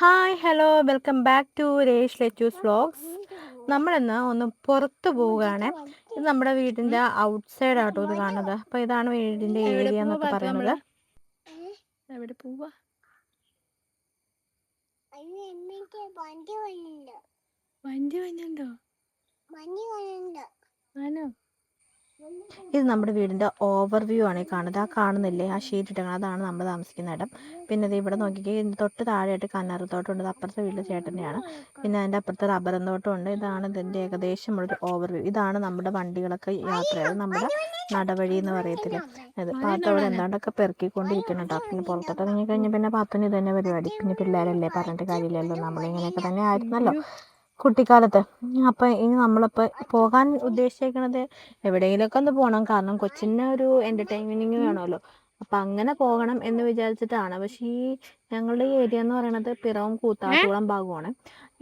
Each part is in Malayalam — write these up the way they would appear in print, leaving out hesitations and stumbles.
Hi hello welcome back to Resh lettuce vlogs. നമ്മളിന്ന് ഒന്ന് പുറത്ത് പോവുകയാണ്. ഇത് നമ്മുടെ വീടിൻ്റെ ഔട്ട് സൈഡ് ആട്ടോ ഇത് കാണുന്നത്. അപ്പോൾ ഇതാണ് വീടിൻ്റെ ഏരിയ എന്നൊക്കെ പറയുന്നത്. എവിടെ പോവാ? വണ്ടി വന്നുണ്ടോ? ആണോ? ഇത് നമ്മുടെ വീടിൻ്റെ ഓവർവ്യൂ ആണ് ഈ കാണുന്നത്. ആ കാണുന്നില്ലേ, ആ ഷീറ്റ് ഇട്ടേക്കണം, അതാണ് നമ്മൾ താമസിക്കുന്ന ഇടം. പിന്നെ ഇത് ഇവിടെ നോക്കിക്കേ, തൊട്ട് താഴെയായിട്ട് കന്നാരത്തോട്ടമുണ്ട്. ഇത് അപ്പുറത്തെ വീട്ടിലെ ചേട്ടൻ്റെയാണ്. പിന്നെ അതിൻ്റെ അപ്പുറത്ത് റബ്ബറും തോട്ടമുണ്ട്. ഇതാണ് ഇതിൻ്റെ ഏകദേശമുള്ളൊരു ഓവർവ്യൂ. ഇതാണ് നമ്മുടെ വണ്ടികളൊക്കെ യാത്ര ചെയ്ത് നമ്മുടെ നടവഴി എന്ന് പറയത്തില്ലേ അത്. പാത്തോടെ എന്താണ്ടൊക്കെ പെറുക്കിക്കൊണ്ടിരിക്കുന്നുണ്ട്. പിന്നെ പുറത്തോട്ട് ഇറങ്ങി കഴിഞ്ഞാൽ പിന്നെ പാത്തിന് ഇത് തന്നെ പരിപാടി. പിന്നെ പിള്ളേരല്ലേ, പറഞ്ഞിട്ട് കാര്യമില്ലല്ലോ, നമ്മളിങ്ങനെയൊക്കെ തന്നെ ആയിരുന്നല്ലോ കുട്ടിക്കാലത്ത്. അപ്പം ഇനി നമ്മളിപ്പോൾ പോകാൻ ഉദ്ദേശിക്കുന്നത് എവിടെയെങ്കിലുമൊക്കെ ഒന്ന് പോകണം. കാരണം കൊച്ചിന് ഒരു എൻ്റർടൈൻമെൻറ്റിങ് വേണമല്ലോ. അപ്പം അങ്ങനെ പോകണം എന്ന് വിചാരിച്ചിട്ടാണ്. പക്ഷേ ഈ ഞങ്ങളുടെ ഈ ഏരിയ എന്ന് പറയുന്നത് പിറവം കൂത്താട്ടുകുളം ഭാഗമാണ്.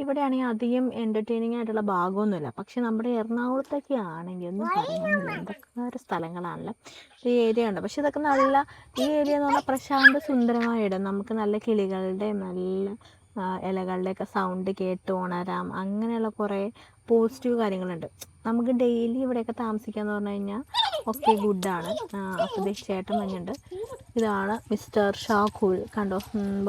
ഇവിടെയാണെങ്കിൽ അധികം എൻ്റർടൈനിങ് ആയിട്ടുള്ള ഭാഗമൊന്നുമില്ല. പക്ഷെ നമ്മുടെ എറണാകുളത്തൊക്കെ ആണെങ്കിൽ ഒന്നും പറയാനില്ല, എന്തൊക്കെ സ്ഥലങ്ങളാണല്ലോ ഈ ഏരിയ ഉണ്ട്. പക്ഷെ ഇതൊക്കെ നല്ല, ഈ ഏരിയ എന്ന് പറഞ്ഞാൽ പ്രശാന്ത സുന്ദരമായ ഇടം. നമുക്ക് നല്ല കിളികളുടെ നല്ല ഇലകളുടെയൊക്കെ സൗണ്ട് കേട്ട് ഉണരാം. അങ്ങനെയുള്ള കുറേ പോസിറ്റീവ് കാര്യങ്ങളുണ്ട്. നമുക്ക് ഡെയിലി ഇവിടെയൊക്കെ താമസിക്കാമെന്ന് പറഞ്ഞു കഴിഞ്ഞാൽ ഒക്കെ ഗുഡാണ്. അപ്പോൾ ചേട്ടൻ വന്നിട്ടുണ്ട്. ഇതാണ് മിസ്റ്റർ ഷാഖുൽ. കണ്ടോ,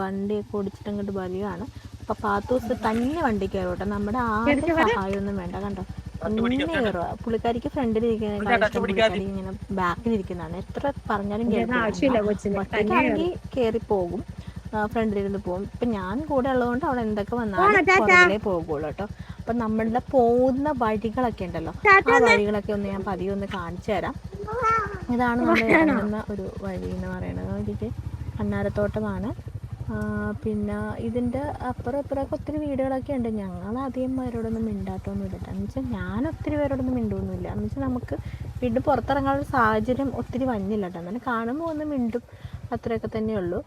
വണ്ടിയൊക്കെ ഓടിച്ചിട്ട് അങ്ങോട്ട് വരികയാണ്. അപ്പോൾ പാത്തൂസ് തന്നെ വണ്ടി കയറും കേട്ടോ, നമ്മുടെ ആരുടെ സഹായമൊന്നും വേണ്ട. കണ്ടോ, ഇങ്ങനെ കയറുക. പുള്ളിക്കാരിക്ക് ഫ്രണ്ടിലിരിക്കുന്നതിനേക്കാൾ പുള്ളിക്കാരി ഇങ്ങനെ ബാക്കിലിരിക്കുന്നതാണ്. എത്ര പറഞ്ഞാലും കേൾക്കില്ല. ഒറ്റയ്ക്കാണെങ്കിൽ കയറിപ്പോകും, ഫ്രണ്ടിലിരുന്ന് പോകും. ഇപ്പം ഞാൻ കൂടെ ഉള്ളതുകൊണ്ട് അവൾ എന്തൊക്കെ വന്നാലും പുറകിലേ പോകുള്ളൂ കേട്ടോ. അപ്പം നമ്മളുടെ പോകുന്ന വഴികളൊക്കെ ഉണ്ടല്ലോ, ആ വഴികളൊക്കെ ഒന്ന് ഞാൻ പതിയെ ഒന്ന് കാണിച്ചു തരാം. ഇതാണ് നമ്മൾ ഇറങ്ങുന്ന ഒരു വഴി എന്ന് പറയുന്നത്. നോക്കിയിട്ട് കണ്ണാരത്തോട്ടമാണ്. പിന്നെ ഇതിൻ്റെ അപ്പുറം ഇപ്പുറമൊക്കെ ഒത്തിരി വീടുകളൊക്കെ ഉണ്ട്. ഞങ്ങൾ അധികം പേരോടൊന്നും മിണ്ടാട്ടമൊന്നുമില്ല കേട്ടോ. എന്ന് വെച്ചാൽ ഞാൻ ഒത്തിരി പേരോടൊന്നും മിണ്ടുമൊന്നുമില്ല. എന്ന് വെച്ചാൽ നമുക്ക് വീണ്ടും പുറത്തിറങ്ങാനുള്ള സാഹചര്യം ഒത്തിരി വന്നില്ല കേട്ടോ. എന്നാലും കാണുമ്പോൾ ഒന്ന് മിണ്ടും, അത്രയൊക്കെ തന്നെയുള്ളൂ.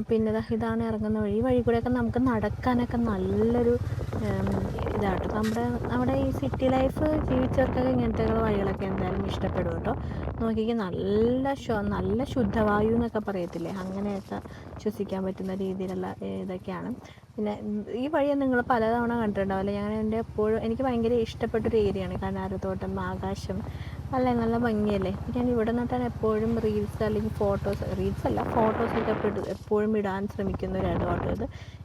പിന്നെ ഇതാണ് ഇറങ്ങുന്ന വഴി. ഈ വഴി കൂടെയൊക്കെ നമുക്ക് നടക്കാനൊക്കെ നല്ലൊരു ഇതാട്ടോ. നമ്മുടെ ഈ സിറ്റി ലൈഫ് ജീവിച്ചവർക്കൊക്കെ ഇങ്ങനത്തെ വഴികളൊക്കെ എന്തായാലും ഇഷ്ടപ്പെടും കേട്ടോ. നോക്കിക്ക്, നല്ല ശുദ്ധവായു എന്നൊക്കെ പറയത്തില്ലേ, അങ്ങനെയൊക്കെ ശ്വസിക്കാൻ പറ്റുന്ന രീതിയിലുള്ള ഇതൊക്കെയാണ്. പിന്നെ ഈ വഴി നിങ്ങൾ പലതവണ കണ്ടിട്ടുണ്ടാവില്ല. എനിക്ക് ഭയങ്കര ഇഷ്ടപ്പെട്ടൊരു ഏരിയയാണ് കനാരത്തോട്ടം, ആകാശം, നല്ല ഭംഗിയല്ലേ. ഞാൻ ഇവിടെ നിന്നിട്ടാണ് എപ്പോഴും റീൽസ് അല്ലെങ്കിൽ ഫോട്ടോസൊക്കെ എപ്പോഴും ഇടാൻ ശ്രമിക്കുന്ന ഒരു ഇടമാട്ടോ ഇത്.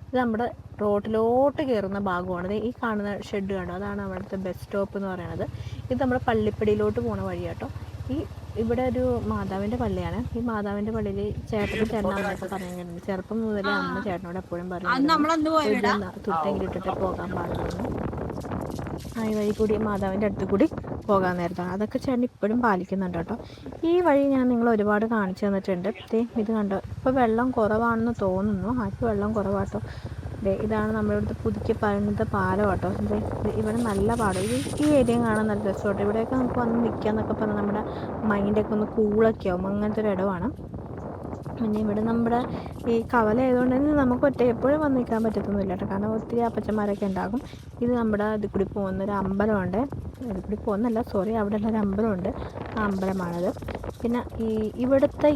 ഇത് നമ്മുടെ റോഡിലോട്ട് കയറുന്ന ഭാഗമാണ്. ഈ കാണുന്ന ഷെഡ് കണ്ടോ, അതാണ് അവിടുത്തെ ബസ് സ്റ്റോപ്പ് എന്ന് പറയുന്നത്. ഇത് നമ്മുടെ പള്ളിപ്പടിയിലോട്ട് പോണ വഴിയാട്ടോ. ഇവിടെ ഒരു മാതാവിൻ്റെ പള്ളിയാണ്. ഈ മാതാവിൻ്റെ പള്ളിയിൽ ചേട്ടൻ അമ്മയൊക്കെ പറയുന്നുണ്ട്. ചെറുപ്പം മുതലേ അമ്മ ചേട്ടനോട് എപ്പോഴും പറയുന്നുണ്ട് തുട്ടെങ്കിലും ഇട്ടിട്ട് പോകാൻ പാടുള്ളൂ. ഈ വഴി കൂടി മാതാവിൻ്റെ അടുത്ത് കൂടി പോകാൻ നേരത്താണ്. അതൊക്കെ ചേട്ടൻ ഇപ്പോഴും പാലിക്കുന്നുണ്ട് കേട്ടോ. ഈ വഴി ഞാൻ നിങ്ങൾ ഒരുപാട് കാണിച്ചു തന്നിട്ടുണ്ട്. ഇത് കണ്ടോ, ഇപ്പോൾ വെള്ളം കുറവാണെന്ന് തോന്നുന്നു. ആർക്ക് വെള്ളം കുറവാട്ടോ. ഇതാണ് നമ്മുടെ ഇവിടുത്തെ പുതുക്കി പണിത പാലം കേട്ടോ. ഇവിടെ നല്ല പാടം. ഈ ഏരിയ കാണാൻ നല്ല രസമാട്ടോ. ഇവിടെയൊക്കെ നമുക്ക് വന്ന് നിൽക്കാമെന്നൊക്കെ പറഞ്ഞാൽ നമ്മുടെ മൈൻഡൊക്കെ ഒന്ന് കൂളൊക്കെ ആവും. അങ്ങനത്തെ ഒരു ഇടമാണ്. പിന്നെ ഇവിടെ നമ്മുടെ ഈ കവലയായതുകൊണ്ട് തന്നെ നമുക്ക് എപ്പോഴും വന്ന് നിൽക്കാൻ പറ്റത്തൊന്നുമില്ല കേട്ടോ. കാരണം ഒത്തിരി അപ്പച്ചന്മാരൊക്കെ ഉണ്ടാകും. ഇത് നമ്മുടെ ഇതിൽ കൂടി പോകുന്നൊരു അമ്പലമുണ്ട്. ഇതിൽ കൂടി പോകുന്നല്ല, അവിടെ ഉള്ളൊരു അമ്പലമുണ്ട്. ആ അമ്പലമാണത്. പിന്നെ ഇവിടുത്തെ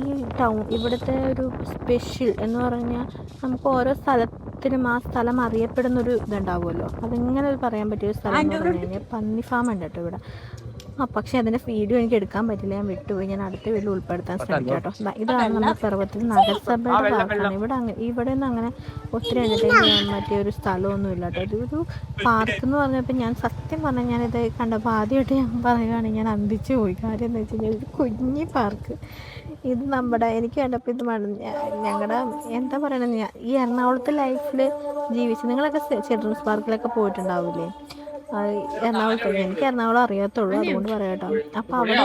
ഇവിടുത്തെ ഒരു സ്പെഷ്യൽ എന്ന് പറഞ്ഞാൽ നമുക്ക് ഓരോ സ്ഥലത്തിനും ആ സ്ഥലം അറിയപ്പെടുന്നൊരു ഇതുണ്ടാവുമല്ലോ. അതിങ്ങനെ പറയാൻ പറ്റിയൊരു സ്ഥലം എന്ന് പറഞ്ഞു കഴിഞ്ഞാൽ പന്നി ഫാം ഉണ്ട് കേട്ടോ ഇവിടെ. പക്ഷേ അതിൻ്റെ വീഡിയോ എനിക്ക് എടുക്കാൻ പറ്റില്ല, ഞാൻ വിട്ടുപോയി. ഞാൻ അടുത്ത വീഡിയോ ഉൾപ്പെടുത്താൻ ശ്രമിക്കാം കേട്ടോ. ഇതാണ് നമ്മുടെ പിറവത്തിൽ നഗരസഭയുടെ ഭാഗമാണ്. ഇവിടെ ഒന്നും അങ്ങനെ ഒത്തിരി എൻ്റർടൈൻ ചെയ്യാൻ പറ്റിയ ഒരു സ്ഥലമൊന്നും ഇല്ല കേട്ടോ. ഇതൊരു പാർക്ക് എന്ന് പറഞ്ഞപ്പോൾ ഞാൻ സത്യം പറഞ്ഞാൽ ഞാനിത് കണ്ടപ്പോൾ ആദ്യമായിട്ട് ഞാൻ പറയുകയാണെങ്കിൽ ഞാൻ അന്തിച്ചു പോയി. കാര്യം എന്ന് വെച്ച് കഴിഞ്ഞാൽ ഒരു കുഞ്ഞി പാർക്ക്. ഇത് എനിക്ക് കണ്ടപ്പോൾ ഇത് ഞങ്ങളുടെ എന്താ പറയണത്, ഈ എറണാകുളത്തെ ലൈഫിൽ ജീവിച്ച് നിങ്ങളൊക്കെ ചിൽഡ്രൻസ് പാർക്കിലൊക്കെ പോയിട്ടുണ്ടാവില്ലേ? എനിക്ക് എറണാകുളം അറിയാത്തുള്ളൂ, അതുകൊണ്ട് പറയാട്ടോ. അപ്പോൾ അവിടെ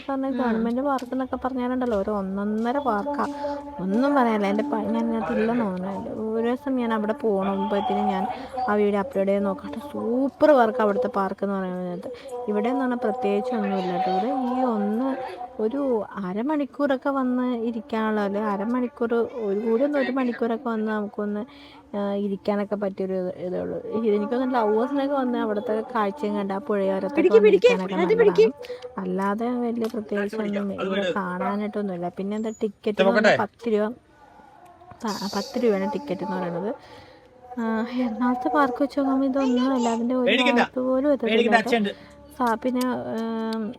പറഞ്ഞ ഗവൺമെൻറ് പാർക്ക് എന്നൊക്കെ പറഞ്ഞാലുണ്ടല്ലോ ഒരു ഒന്നൊന്നര പാർക്കാണ്, ഒന്നും പറയാനില്ല. ഞാൻ ഇതിനകത്തില്ലെന്ന് തോന്നുന്നു. ഒരു ദിവസം ഞാൻ അവിടെ പോകുമ്പോഴത്തേനും ഞാൻ ആ വീഡിയോ അപ്ലോഡ് ചെയ്ത് നോക്കട്ടെ. സൂപ്പർ പാർക്ക് അവിടുത്തെ പാർക്ക് എന്ന് പറയുന്നത്. ഇവിടെ എന്ന് പറഞ്ഞാൽ പ്രത്യേകിച്ച് ഒന്നുമില്ല കേട്ടോ. ഇവിടെ ഒരു അരമണിക്കൂറൊക്കെ വന്ന് ഇരിക്കാനുള്ള, അല്ലെങ്കിൽ അരമണിക്കൂർ ഒരു മണിക്കൂറൊക്കെ വന്ന് നമുക്കൊന്ന് ഇരിക്കാനൊക്കെ പറ്റിയൊരു ഇതേ ഉള്ളൂ. എനിക്കൊന്ന് ലവേഴ്സിനൊക്കെ വന്ന് അവിടുത്തെ കാഴ്ചയും കണ്ട് ആ പുഴയോരത്തൊക്കെ വന്നിരിക്കാനൊക്കെ നല്ലതാണ്. അല്ലാതെ വലിയ പ്രത്യേകിച്ചൊന്നും ഇവിടെ കാണാനായിട്ടൊന്നുമില്ല. പിന്നെ എന്താ ടിക്കറ്റ് 10 രൂപ 10 രൂപയാണ് ടിക്കറ്റ് എന്ന് പറയുന്നത്. എറണാകുളത്തെ പാർക്ക് വെച്ച് നോക്കുമ്പോൾ ഇതൊന്നുമല്ല, അതിൻ്റെ ഒരു ഭാഗത്ത് പോലും എത്തത്തില്ല കേട്ടോ. പിന്നെ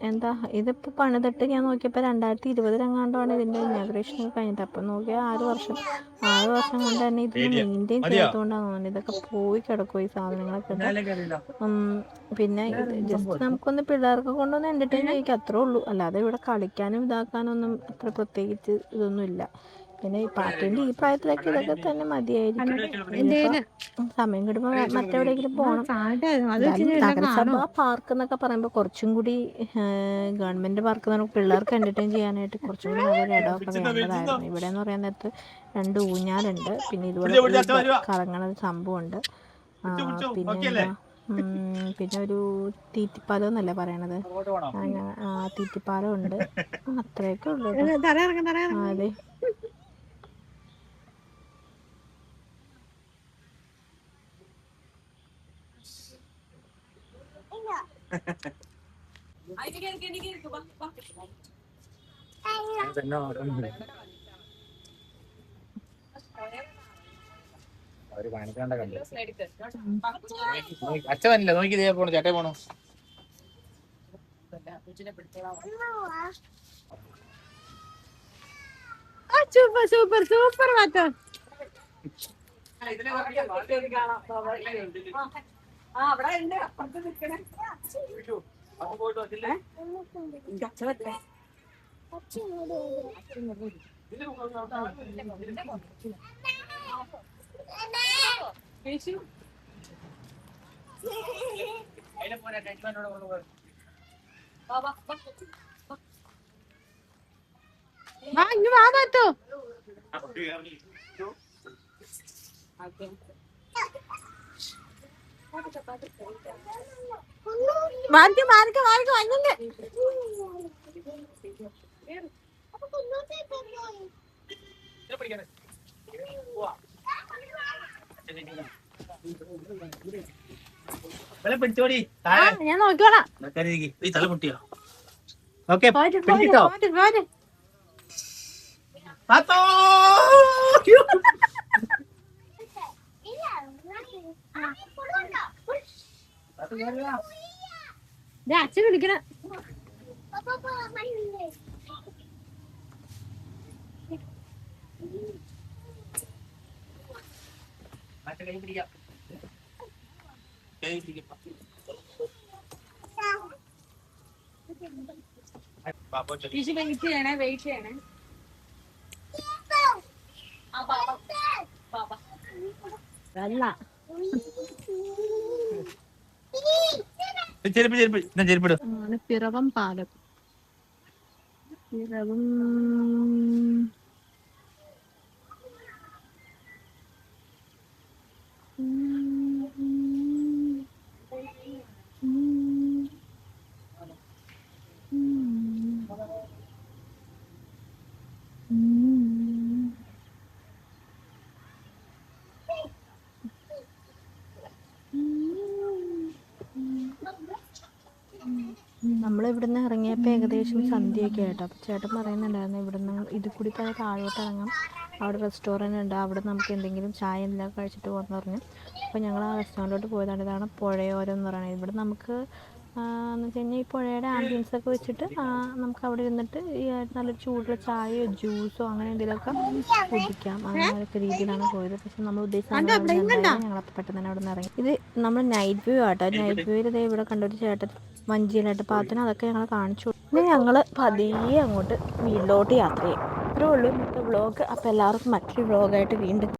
എന്താ ഇതിപ്പോൾ പണിതിട്ട് ഞാൻ നോക്കിയപ്പോൾ 2020 ഇതിൻ്റെ ഇനാഗ്രേഷൻ കഴിഞ്ഞിട്ട്. അപ്പം നോക്കിയാൽ 6 വർഷം കൊണ്ട് തന്നെ ഇതിന് മെയിൻറ്റെയിൻ ചെയ്യാത്തതുകൊണ്ടാണ് തോന്നുന്നത് ഇതൊക്കെ പോയി കിടക്കും ഈ സാധനങ്ങളൊക്കെ. പിന്നെ ഇത് ജസ്റ്റ് നമുക്കൊന്ന് പിള്ളേർക്ക് കൊണ്ടൊന്ന് എൻ്റർടൈൻ ചെയ്യിക്കാം, അത്രേ ഉള്ളൂ. അല്ലാതെ ഇവിടെ കളിക്കാനും ഇതാക്കാനൊന്നും അത്ര പ്രത്യേകിച്ച് ഇതൊന്നുമില്ല. പിന്നെ ഈ പാട്ടിൻ്റെ ഈ പ്രായത്തിലൊക്കെ ഇതൊക്കെ തന്നെ മതിയായിരിക്കും. സമയം കിട്ടുമ്പോൾ മറ്റെവിടെയെങ്കിലും പോകണം. നഗരസഭ പാർക്ക് എന്നൊക്കെ പറയുമ്പോൾ കുറച്ചും കൂടി ഗവൺമെൻറ് പാർക്ക് എന്ന് പറയുമ്പോൾ പിള്ളേർക്ക് എൻ്റർടൈൻ ചെയ്യാനായിട്ട് കുറച്ചും കൂടി നല്ലൊരു ഇടമൊക്കെ വേണ്ടതായിരുന്നു. ഇവിടെ എന്ന് പറയുന്ന നേരത്ത് 2 ഊഞ്ഞാലുണ്ട്, പിന്നെ ഇതുപോലെ കറങ്ങണ ഒരു സംഭവമുണ്ട്, പിന്നെ ഒരു തീറ്റിപ്പാലം എന്നല്ലേ പറയണത്, തീറ്റിപ്പാലം ഉണ്ട്. അത്രയൊക്കെ ഉള്ളു. അതെ, അച്ഛനില്ല നോക്കി പോണോ ചേട്ടേ പോണോ. സൂപ്പർ സൂപ്പർ സൂപ്പർ മാറ്റോ. അവിടെ ഉണ്ട് അപ്പുറത്ത് നിൽക്കണേ. ഇനി വാ മാറ്റോ. മാർക്ക് മാർക്ക് മാർക്ക് വന്നില്ല. പിടിച്ചോടി, ഞാൻ നോക്കിക്കോളാം. തല മുട്ടിയോ? ഓക്കെ പിടിക്കട്ടോ. അച്ഛൻ വിളിക്കണ. വെയിറ്റ് ചെയ്യണേ, വെയിറ്റ് ചെയ്യണേ. അല്ല പിറവം പാലം. പിറവം നമ്മളിവിടുന്ന് ഇറങ്ങിയപ്പോൾ ഏകദേശം സന്ധ്യയൊക്കെ ആയിട്ടോ. അപ്പോൾ ചേട്ടൻ പറയുന്നുണ്ടായിരുന്നു ഇവിടുന്ന് ഇതിൽ കൂടി പോയി താഴോട്ട് ഇറങ്ങാം, അവിടെ റെസ്റ്റോറൻറ്റ് ഉണ്ട്, അവിടെ നമുക്ക് എന്തെങ്കിലും ചായ എല്ലാം കഴിച്ചിട്ട് പോകാമെന്ന് പറഞ്ഞു. അപ്പോൾ ഞങ്ങൾ ആ റെസ്റ്റോറൻറ്റിലോട്ട് പോയതാണ്. ഇതാണ് പുഴയോരം എന്ന് പറയുന്നത്. ഇവിടെ നമുക്ക് എന്ന് വെച്ച് കഴിഞ്ഞാൽ ഈ പുഴയുടെ ആംബിയൻസൊക്കെ വെച്ചിട്ട് നമുക്ക് അവിടെ ഇരുന്നിട്ട് ഈ നല്ലൊരു ചൂടുള്ള ചായയോ ജ്യൂസോ അങ്ങനെ എന്തെങ്കിലുമൊക്കെ കുടിക്കാം. അങ്ങനെയൊക്കെ രീതിയിലാണ് പോയത്. പക്ഷെ നമ്മൾ ഉദ്ദേശിച്ച ഞങ്ങളപ്പോൾ പെട്ടെന്ന് തന്നെ അവിടെ നിന്ന് ഇറങ്ങി. ഇത് നമ്മൾ നൈറ്റ് വ്യൂ ആട്ടോ. നൈറ്റ് വ്യൂവിൽ ഇതേ ഇവിടെ കണ്ടൊരു ചേട്ടൻ വഞ്ചിയിലായിട്ട് പാത്തിന് അതൊക്കെ ഞങ്ങൾ കാണിച്ചു. പിന്നെ ഞങ്ങൾ പതിയെ അങ്ങോട്ട് വീട്ടിലോട്ട് യാത്ര ചെയ്യും. അത്രേ ഉള്ളൂ ഇന്നത്തെ വ്ളോഗ്. അപ്പോൾ എല്ലാവർക്കും മറ്റൊരു വ്ളോഗായിട്ട് വീണ്ടും